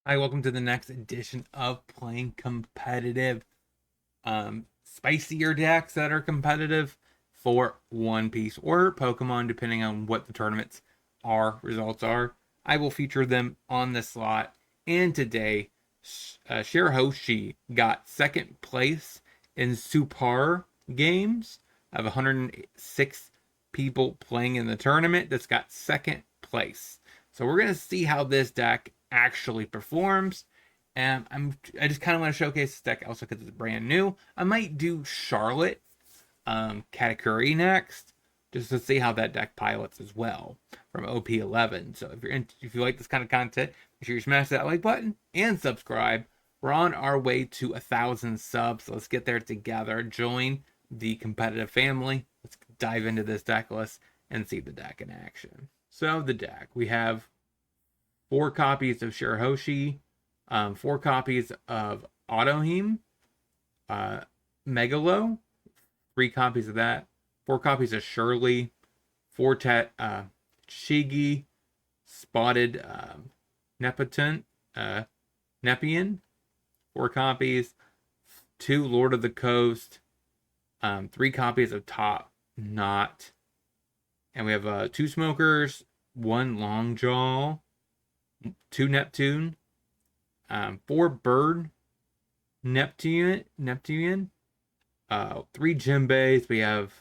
Hi, welcome to the next edition of Playing Competitive. Spicier decks that are competitive for One Piece or Pokemon, depending on what the tournaments results are. I will feature them on the slot. And today, Shirahoshi got second place in Super games of 106 people playing in the tournament. That's got second place. So we're gonna see how this deck actually performs. And I just kind of want to showcase this deck also because it's brand new. I might do Charlotte Katakuri next, just to see how that deck pilots as well from OP11. So if you like this kind of content, make sure you smash that like button and subscribe. We're on our way to 1,000 subs, so let's get there together. Join the competitive family. Let's dive into this deck list and see the deck in action. So the deck, we have 4 copies of Shirahoshi, 4 copies of Autoheme, uh, Megalo, 3 copies of that, 4 copies of Shirley, 4 Shigi, Spotted Nepotent, Nepian, 4 copies, 2 Lord of the Coast, 3 copies of Top Knot, and we have 2 Smokers, 1 Longjaw, 2 Neptune, 4 Bird Neptune, 3 Jimbeis. We have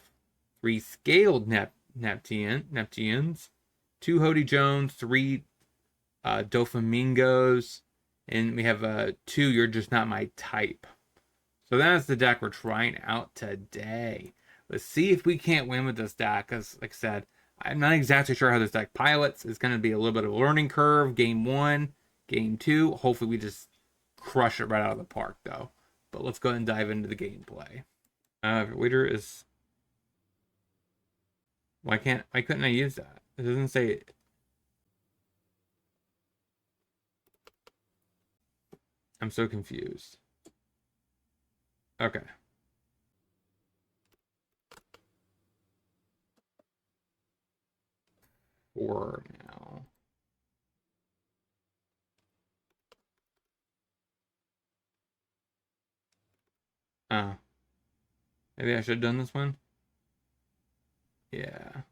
3 Scaled Neptunes, 2 Hody Jones, 3 Doflamingos, and we have 2 You're Just Not My Type. So that's the deck we're trying out today. Let's see if we can't win with this deck, because like I said, I'm not exactly sure how this deck pilots. It's going to be a little bit of a learning curve. Game 1, Game 2. Hopefully we just crush it right out of the park, though. But let's go ahead and dive into the gameplay. Leader is... Why couldn't I use that? It doesn't say... I'm so confused. Okay. 4 now. Oh. Maybe I should have done this one? Yeah.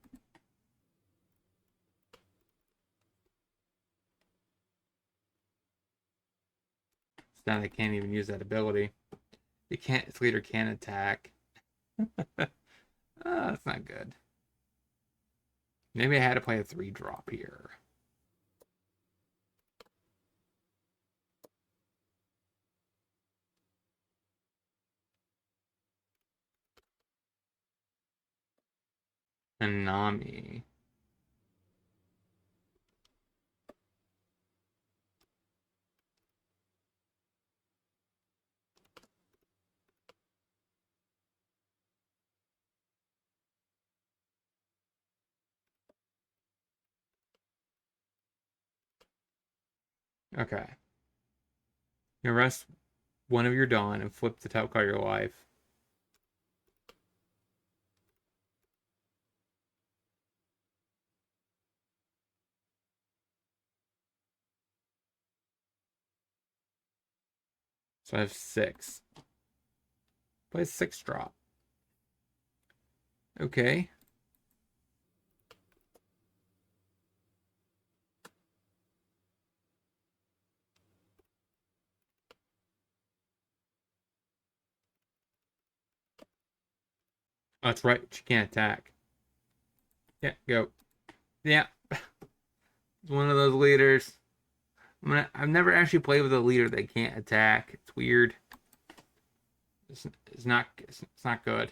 It's not I can't even use that ability. Its leader can't attack. Oh, that's not good. Maybe I had to play a 3-drop here. And Nami. Okay. You rest one of your Dawn and flip the top card of your life. So I have 6. Play a 6-drop. Okay. Oh, that's right. She can't attack. Yeah, go. Yeah. It's one of those leaders. I've never actually played with a leader that can't attack. It's weird. It's not good.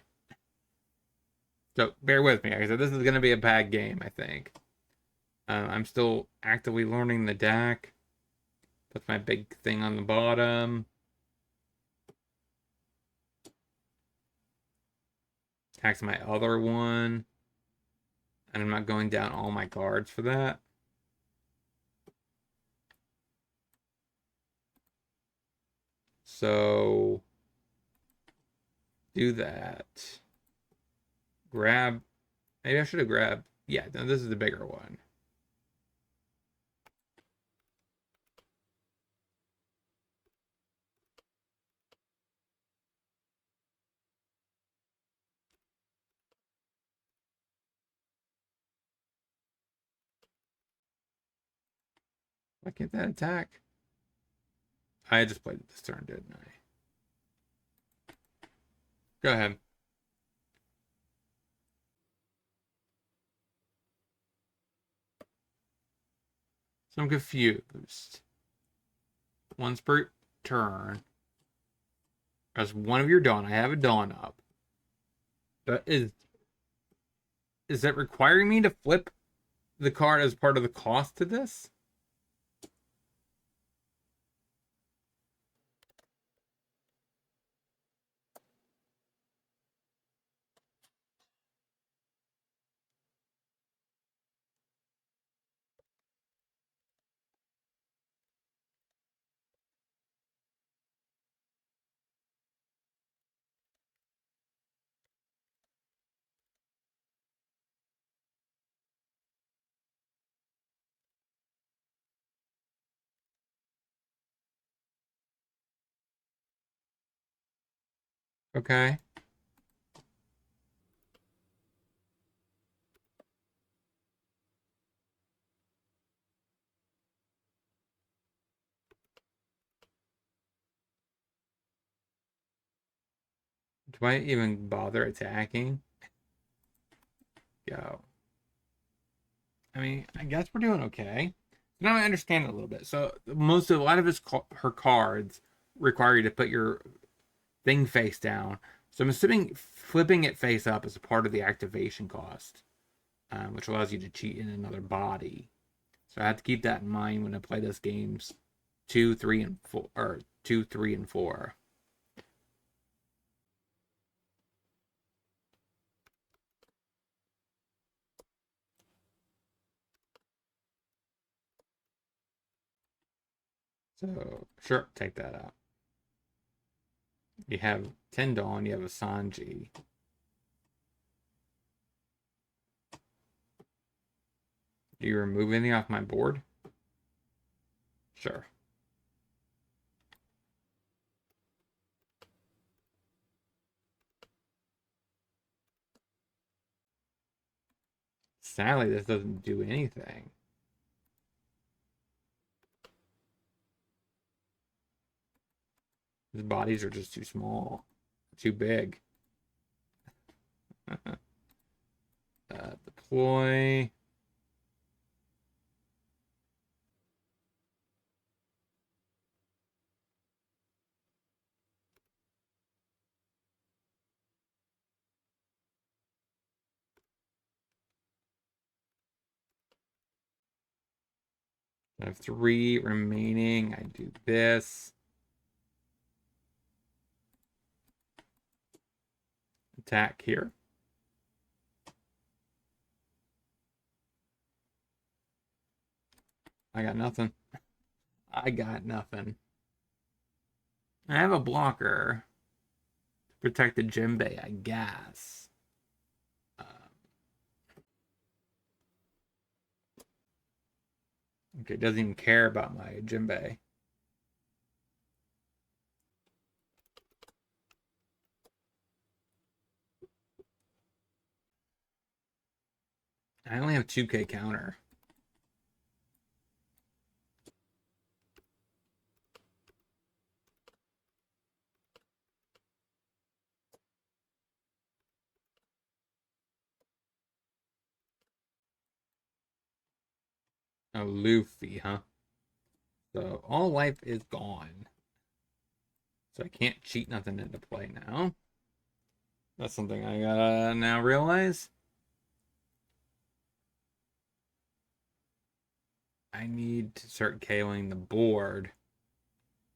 So bear with me. Like I said, this is going to be a bad game, I think. I'm still actively learning the deck. That's my big thing on the bottom. Attacks my other one. And I'm not going down all my cards for that. So do that. Grab. Maybe I should have grabbed. Yeah, no, this is the bigger one. Why can't that attack? I just played it this turn, didn't I? Go ahead. So I'm confused. Once per turn. As one of your Dawn. I have a Dawn up. That is that requiring me to flip the card as part of the cost to this? Okay. Do I even bother attacking? Go. I mean, I guess we're doing okay. Now I understand it a little bit. So a lot of her cards require you to put your thing face down. So I'm assuming flipping it face up is a part of the activation cost, which allows you to cheat in another body. So I have to keep that in mind when I play those games 2, 3, and 4, or 2, 3, and 4. So sure, take that out. You have Tendon, you have a Sanji. Do you remove anything off my board? Sure. Sadly, this doesn't do anything. His bodies are just too small, too big. Deploy. I have 3 remaining. I do this. Attack here. I got nothing. I got nothing. I have a blocker to protect the Jinbei, I guess. Okay, doesn't even care about my Jinbei. I only have 2K counter. Oh, Luffy, huh? So all life is gone. So I can't cheat nothing into play now. That's something I gotta now realize. I need to start KOing the board.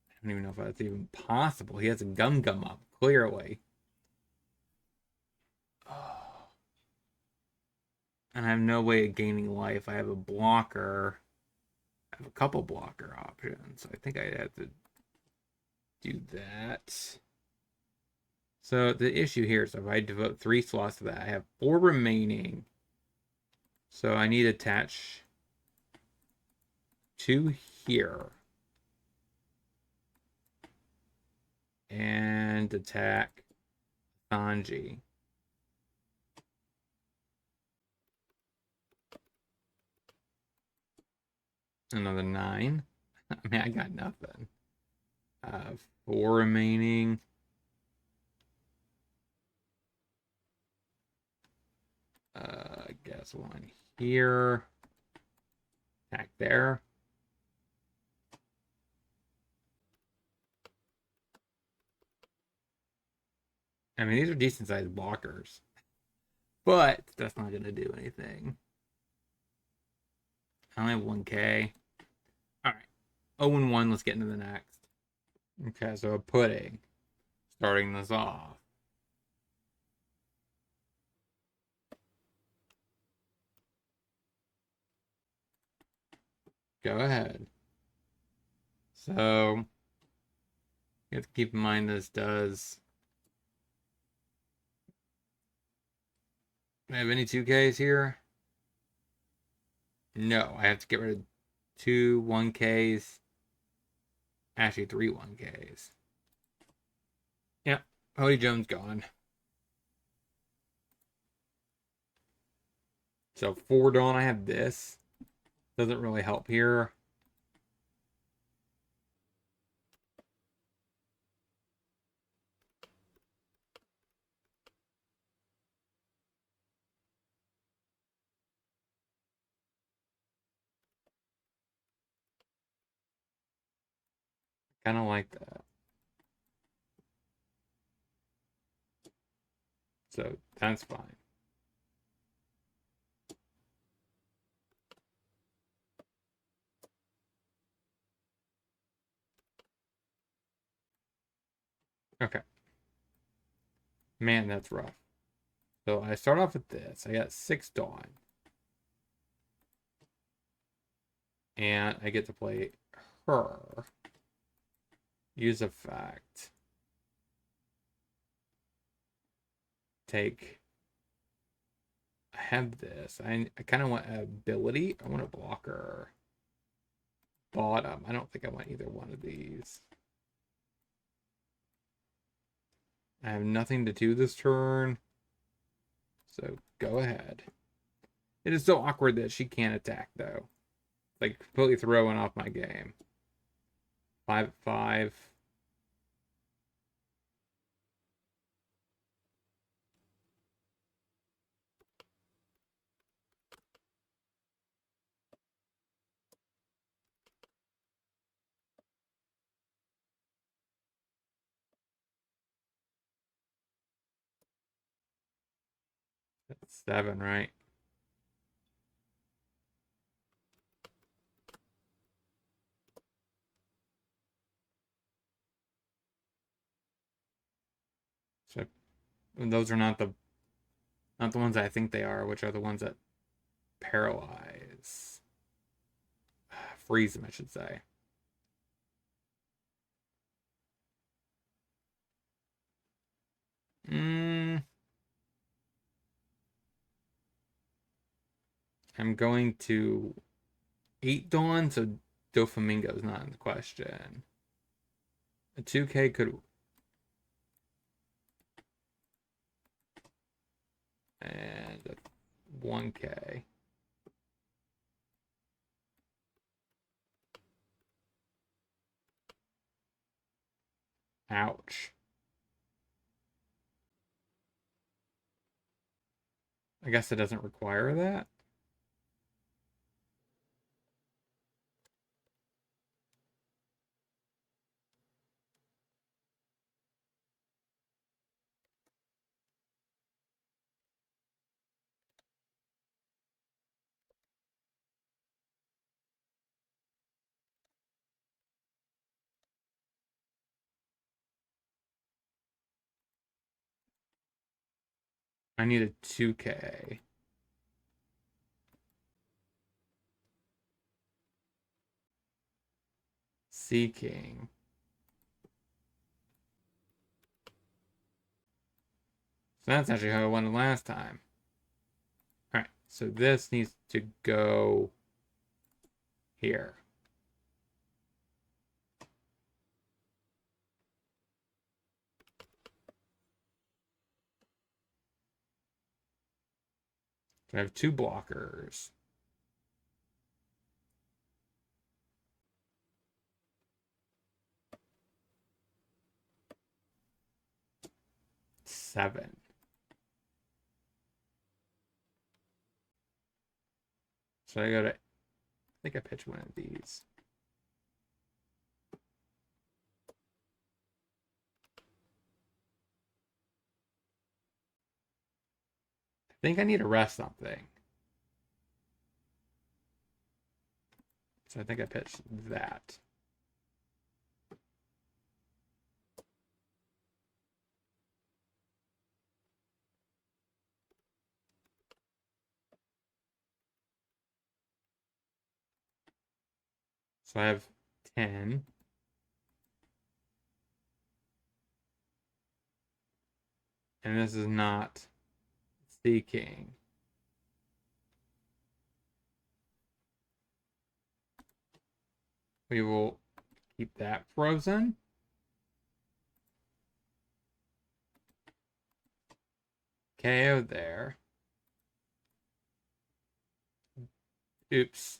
I don't even know if that's even possible. He has a Gum up, clearly. Oh. And I have no way of gaining life. I have a blocker. I have a couple blocker options. I think I have to do that. So the issue here is if I devote 3 slots to that, I have 4 remaining. So I need to attach 2 here. And attack Sanji. Another 9. I mean, I got nothing. 4 remaining. I guess 1 here. Attack there. I mean, these are decent sized blockers. But that's not going to do anything. I only have 1K. All right. 0-1. Let's get into the next. Okay, so a pudding. Starting this off. Go ahead. So, you have to keep in mind this does. Do I have any 2Ks here? No, I have to get rid of 2 1Ks. Actually, 3 1Ks. Yep, Hody Jones gone. So 4 Dawn, I have this. Doesn't really help here. Kind of like that. So that's fine. Okay. Man, that's rough. So I start off with this. I got 6 Dawn. And I get to play her. Use effect. Take. I have this. I kind of want ability. I want a blocker. Bottom. I don't think I want either one of these. I have nothing to do this turn. So go ahead. It is so awkward that she can't attack though. Like completely throwing off my game. 5-5. That's 7, right? So those are not the ones I think they are, which are the ones that paralyze. Freeze them, I should say. I'm going to 8 Dawn, so Doflamingo's not in the question. A 2K could. And a 1K. Ouch. I guess it doesn't require that. I need a 2K. Seeking. So that's actually how I won it last time. Alright, so this needs to go here. So I have 2 blockers. 7. So I go to, I think I pitch one of these. I think I need to rest something. So I think I pitched that. So I have 10. And this is not seeking. We will keep that frozen. KO there. Oops.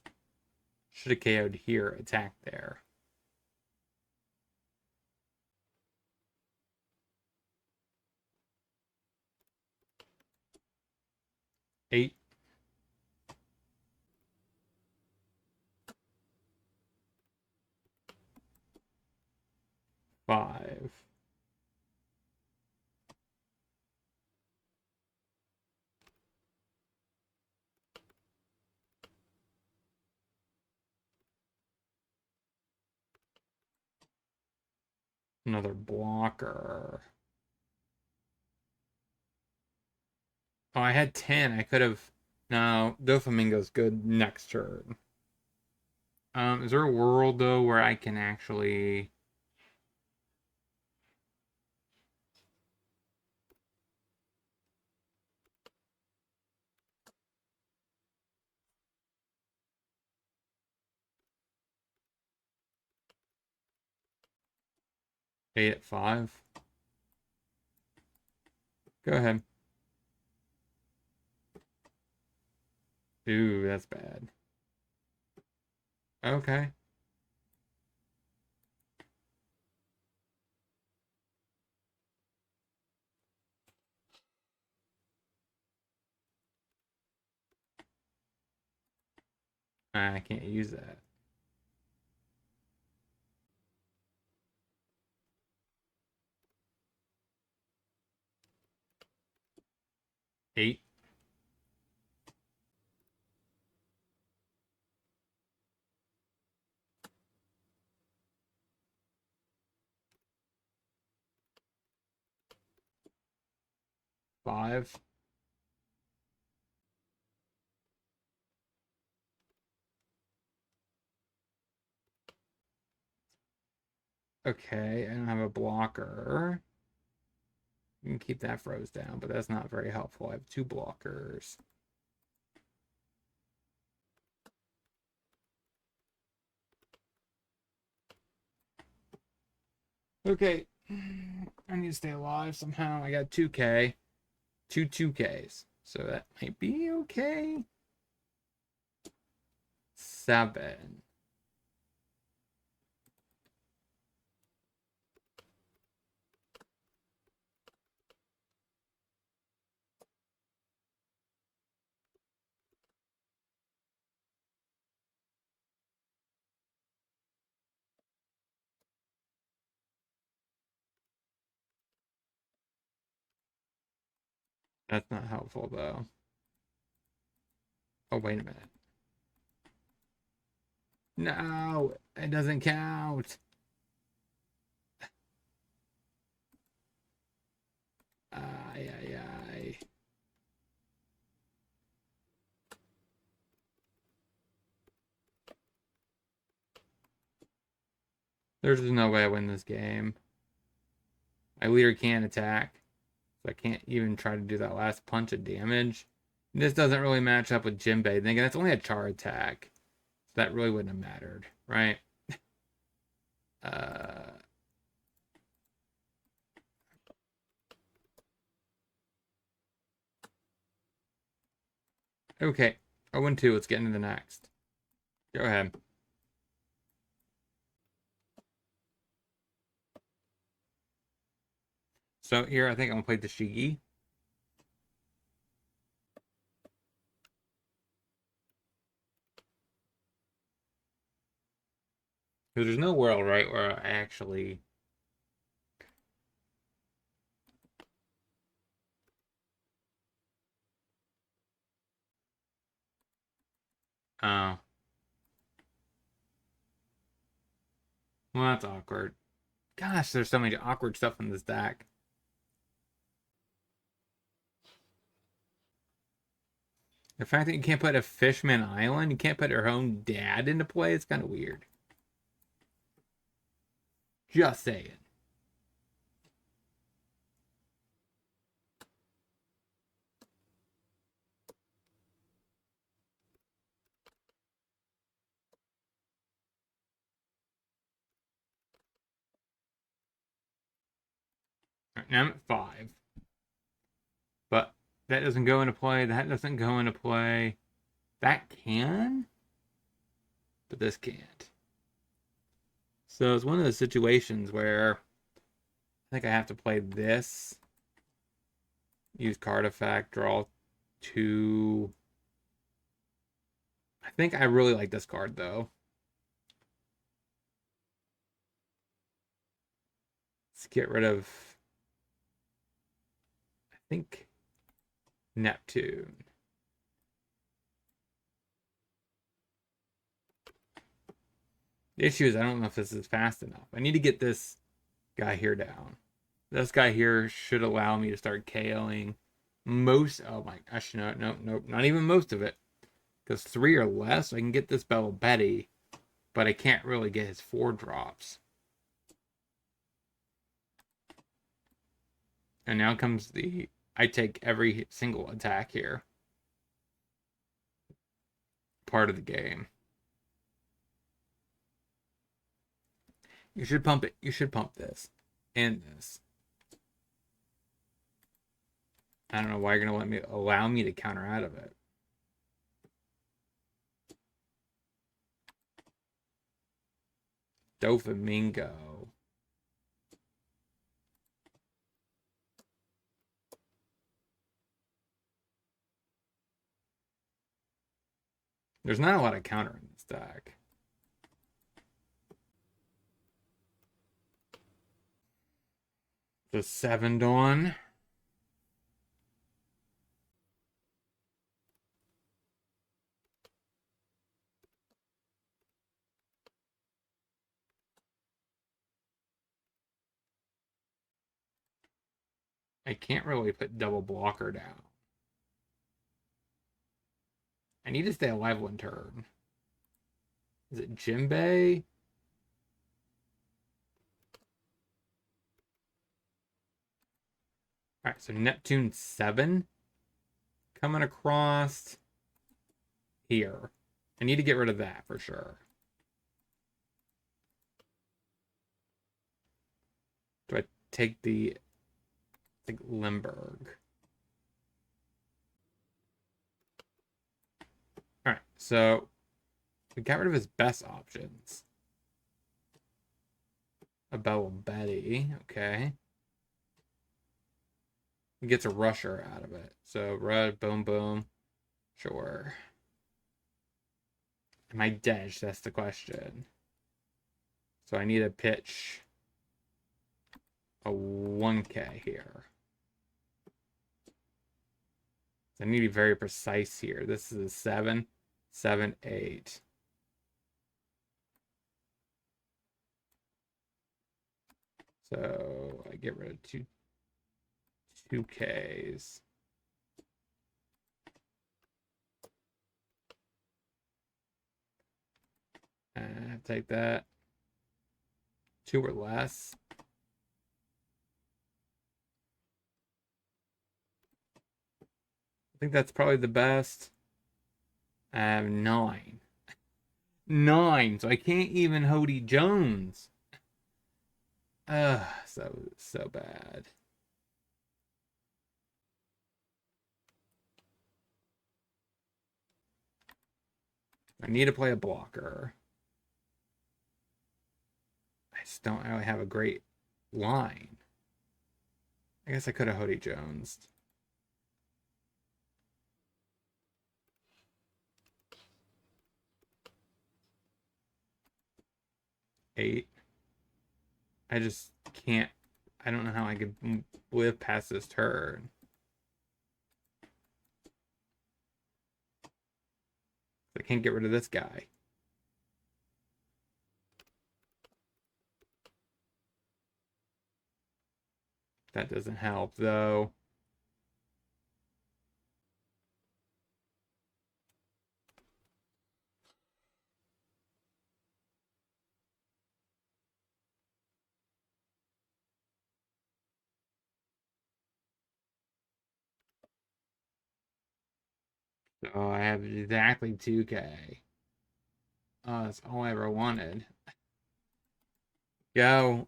Should have KO'd here. Attack there. Eight. Five. Another blocker. Oh, I had 10. I could have. No, Doflamingo's good next turn. Is there a world though where I can actually? Eight at 5. Go ahead. Ooh, that's bad. Okay. I can't use that. Eight. Five. Okay, I don't have a blocker. You can keep that froze down, but that's not very helpful. I have 2 blockers. Okay. I need to stay alive somehow. I got 2K. 2Ks. So that might be okay. 7. That's not helpful though. Oh, wait a minute. No, it doesn't count. Ay, ay, ay. There's just no way I win this game. My leader can't attack, so I can't even try to do that last punch of damage. And this doesn't really match up with Jinbei. Then again, that's only a char attack, so that really wouldn't have mattered, right? Uh, okay, 0-2. Let's get into the next. Go ahead. So here, I think I'm gonna play TCG. Because there's no world, right, where I actually... Oh. Well, that's awkward. Gosh, there's so much awkward stuff in this deck. The fact that you can't put a Fishman Island, you can't put your own dad into play, it's kind of weird. Just saying. Right, now I'm at 5. But that doesn't go into play. That doesn't go into play. That can, but this can't. So it's one of those situations where I think I have to play this, use card effect, draw 2. I think I really like this card though. Let's get rid of, I think, Neptune. The issue is I don't know if this is fast enough. I need to get this guy here down. This guy here should allow me to start KOing most. Oh my gosh, no, no, no, not even most of it. Because 3 or less, I can get this Bell Betty, but I can't really get his 4 drops. And now comes the I take every single attack here. Part of the game. You should pump it. You should pump this and this. I don't know why you're gonna allow me to counter out of it. Doflamingo. There's not a lot of counter in this deck. The 7 Dawn. I can't really put double blocker down. I need to stay alive 1 turn. Is it Jimbei? Alright, so Neptune 7 coming across here. I need to get rid of that for sure. Do I take the Limburg? Alright, so we got rid of his best options. A Bell Betty, okay. He gets a rusher out of it. So red, boom, boom. Sure. Am I dead? That's the question. So I need to pitch a 1K here. I need to be very precise here. This is a 7, 7, 8. So I get rid of 2Ks. Take that. 2 or less. I think that's probably the best. I have 9. 9. So I can't even Hody Jones. So bad. I need to play a blocker. I just don't really have a great line. I guess I could have Hody Jones. Eight. I just can't. I don't know how I could live past this turn. I can't get rid of this guy. That doesn't help, though. So I have exactly 2K. Oh, that's all I ever wanted. Go.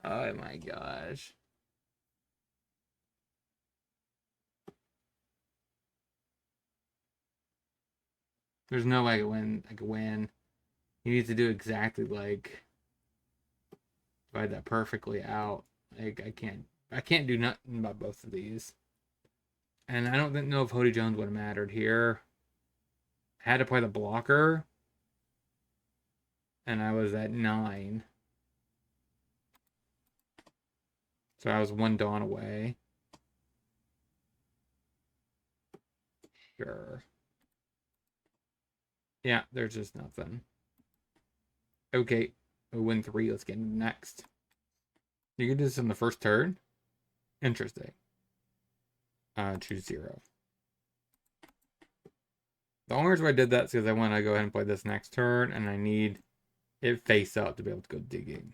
Oh my gosh. There's no way I could win. You need to do exactly like divide that perfectly out. Like I can't do nothing about both of these. And I don't know if Hody Jones would have mattered here. I had to play the blocker, and I was at 9. So I was 1 Dawn away. Sure. Yeah, there's just nothing. Okay, we win 3. Let's get next. You can do this in the first turn? Interesting. Choose 0. The only reason why I did that is because I want to go ahead and play this next turn, and I need it face up to be able to go digging.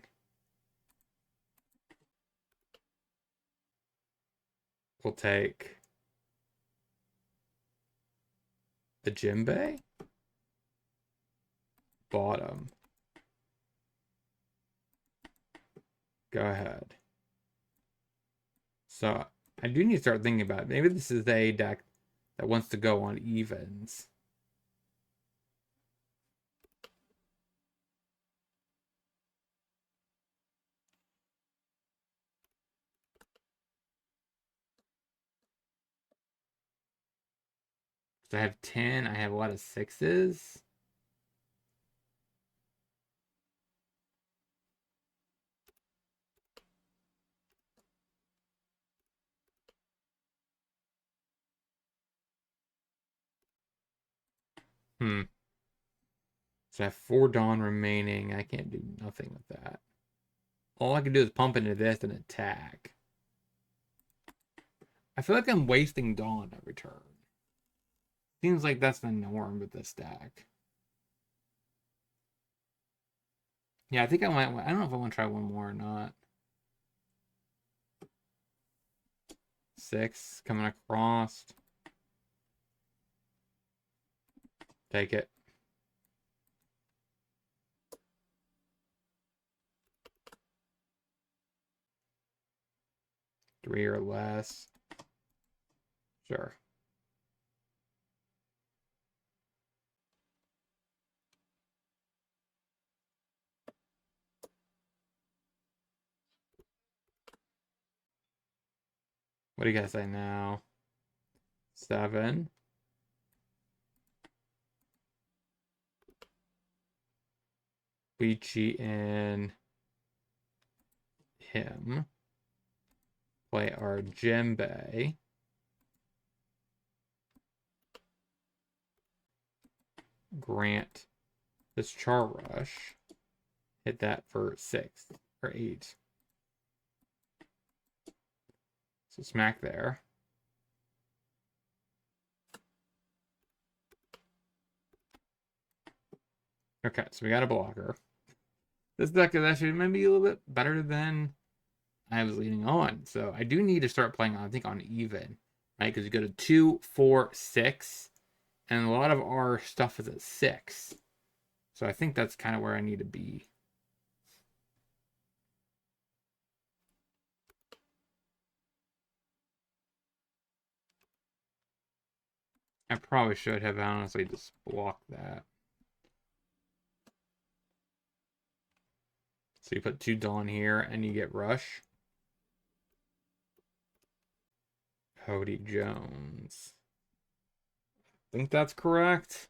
We'll take the Jimbe. Bottom. Go ahead. So I do need to start thinking about it. Maybe this is a deck that wants to go on evens. So I have 10. I have a lot of 6s. So I have 4 Dawn remaining. I can't do nothing with that. All I can do is pump into this and attack. I feel like I'm wasting Dawn every turn. Seems like that's the norm with this deck. Yeah, I think I might. I don't know if I want to try one more or not. 6 coming across. Take it. Three or less. Sure. What do you guys say now? 7. We cheat in him. Play our Jembe. Grant this Char Rush. Hit that for 6 or 8. So smack there. Okay, so we got a blocker. This deck is actually maybe a little bit better than I was leading on. So I do need to start playing, I think, on even, right? Because you go to 2, 4, 6, and a lot of our stuff is at 6. So I think that's kind of where I need to be. I probably should have honestly just blocked that. So you put 2 Dawn here and you get Rush. Cody Jones. I think that's correct.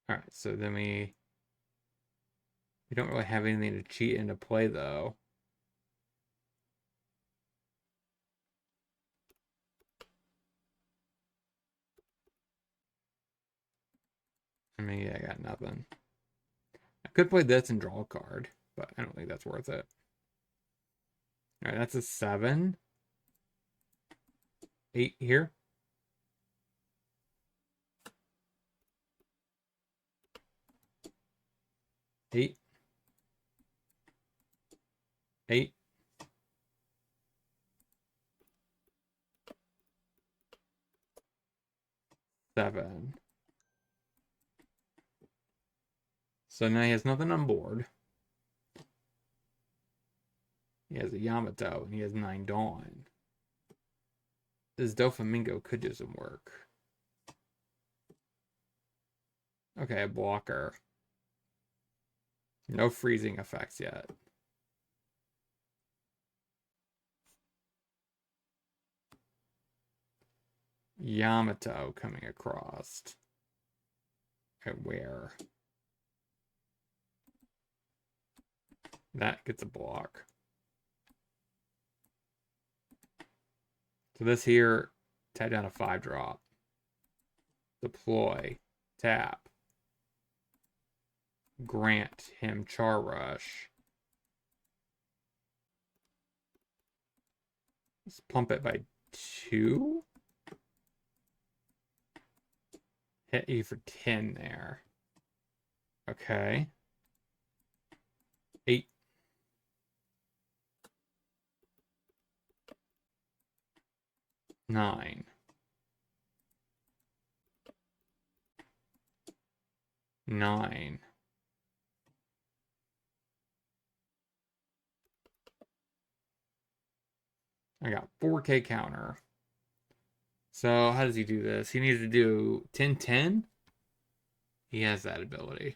All right, so then we don't really have anything to cheat into play though. I mean, yeah, I got nothing. I could play this and draw a card, but I don't think that's worth it. All right, that's a 7. 8 here. Eight. 8. 7. So now he has nothing on board. He has a Yamato and he has 9 Dawn. This Doflamingo could do some work. Okay, a blocker. No freezing effects yet. Yamato coming across. Okay, where? That gets a block. So this here, tap down a 5-drop. Deploy. Tap. Grant him Char Rush. Let's pump it by 2. Hit you for 10 there. Okay. 8. 9. 9. I got 4K counter. So how does he do this? He needs to do 10-10. He has that ability.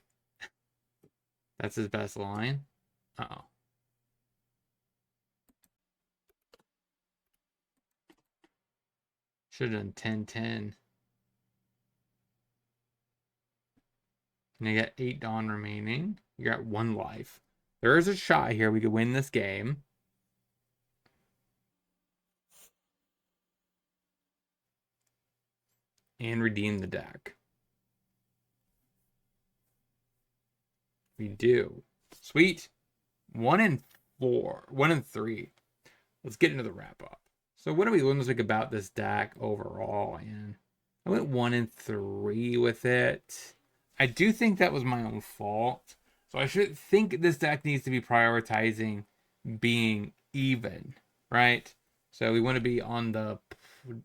That's his best line. Uh-oh. Should have done 10-10. And you got 8 Dawn remaining. You got 1 life. There is a shot here we could win this game. And redeem the deck. We do. Sweet. 1 and 4. 1 and 3. Let's get into the wrap up. So what do we learn this week about this deck overall? And I went 1 and 3 with it. I do think that was my own fault. So I should think this deck needs to be prioritizing being even, right? So we want to be on the,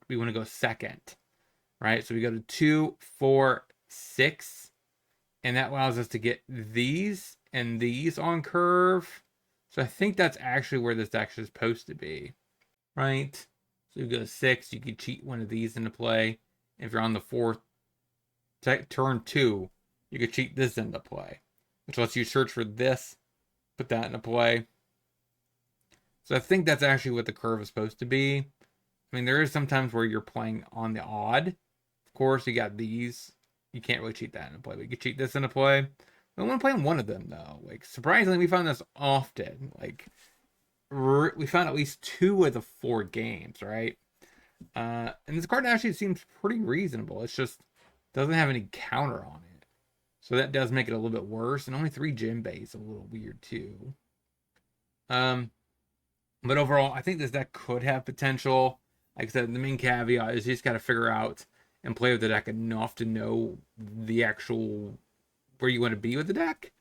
we want to go second, right? So we go to 2, 4, 6, and that allows us to get these and these on curve. So I think that's actually where this deck is supposed to be, right? So you go to 6, you can cheat one of these into play. If you're on the 4th, turn 2, you could cheat this into play, which lets you search for this, put that into play. So I think that's actually what the curve is supposed to be. I mean, there is sometimes where you're playing on the odd. Of course, you got these. You can't really cheat that into play, but you can cheat this into play. I want to play one of them, though. Like, surprisingly, we found this often. Like, we found at least 2 of the 4 games, right? And this card actually seems pretty reasonable. It's just doesn't have any counter on it. So that does make it a little bit worse. And only 3 gem base, a little weird, too. But overall, I think this deck could have potential. Like I said, the main caveat is you just got to figure out and play with the deck enough to know the actual where you want to be with the deck.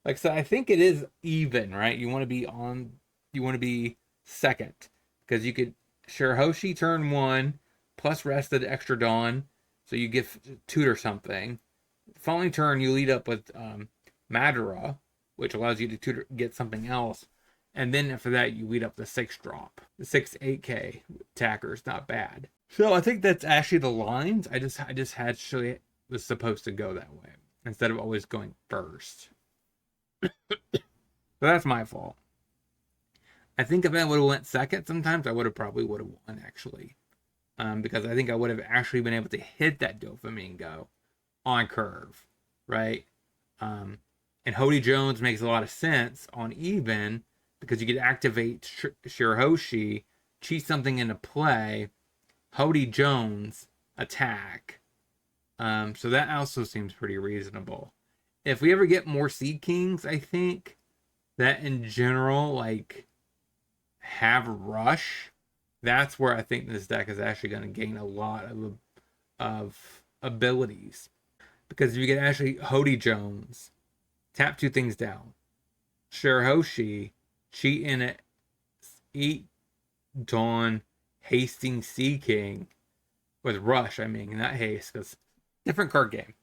Like I said, I think it is even, right? You want to be second because you could Shirahoshi turn 1 plus rested extra Dawn, so you get tutor something. Following turn, you lead up with Madara, which allows you to get something else. And then after that, you lead up the 6-drop. The 6-8K attacker is not bad. So I think that's actually the lines. I just actually was supposed to go that way instead of always going first. So that's my fault. I think if I would have went second, sometimes I probably would have won actually, because I think I would have actually been able to hit that Doflamingo on curve, right? And Hody Jones makes a lot of sense on even because you could activate Shirahoshi, cheat something into play, Hody Jones attack. So that also seems pretty reasonable. If we ever get more Sea Kings, I think that in general, like, have Rush. That's where I think this deck is actually going to gain a lot of abilities. Because if you get actually Hody Jones, tap 2 things down. Shirahoshi, cheat in it, eat Dawn, hasting Sea King with Rush. I mean, not haste, because different card game.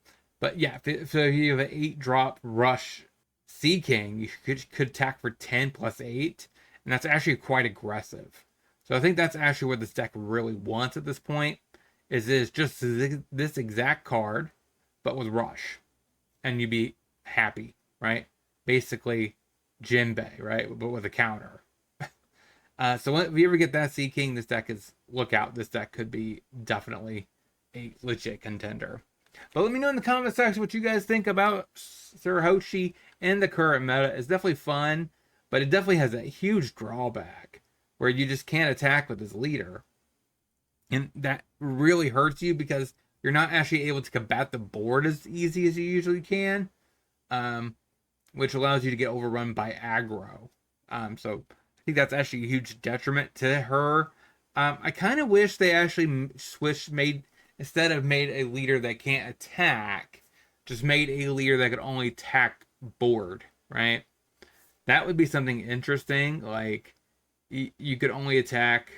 But yeah, if you have an 8-drop Rush Sea King, you could attack for 10 plus 8, and that's actually quite aggressive. So I think that's actually what this deck really wants at this point. Is just this exact card, but with Rush, and you'd be happy, right? Basically, Jinbei, right? But with a counter. So if you ever get that Sea King, this deck is, look out. This deck could be definitely a legit contender. But let me know in the comment section what you guys think about Shirahoshi and the current meta. It's definitely fun, but it definitely has a huge drawback where you just can't attack with his leader. And that really hurts you because you're not actually able to combat the board as easy as you usually can, which allows you to get overrun by aggro. So I think that's actually a huge detriment to her. I kind of wish they actually instead of made a leader that can't attack, just made a leader that could only attack board, right? That would be something interesting. Like, you could only attack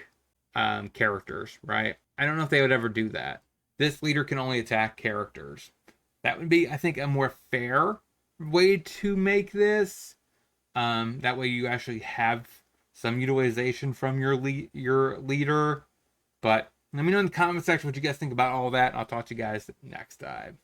characters, right? I don't know if they would ever do that. This leader can only attack characters. That would be, I think, a more fair way to make this. That way you actually have some utilization from your leader. But let me know in the comment section what you guys think about all that. I'll talk to you guys next time.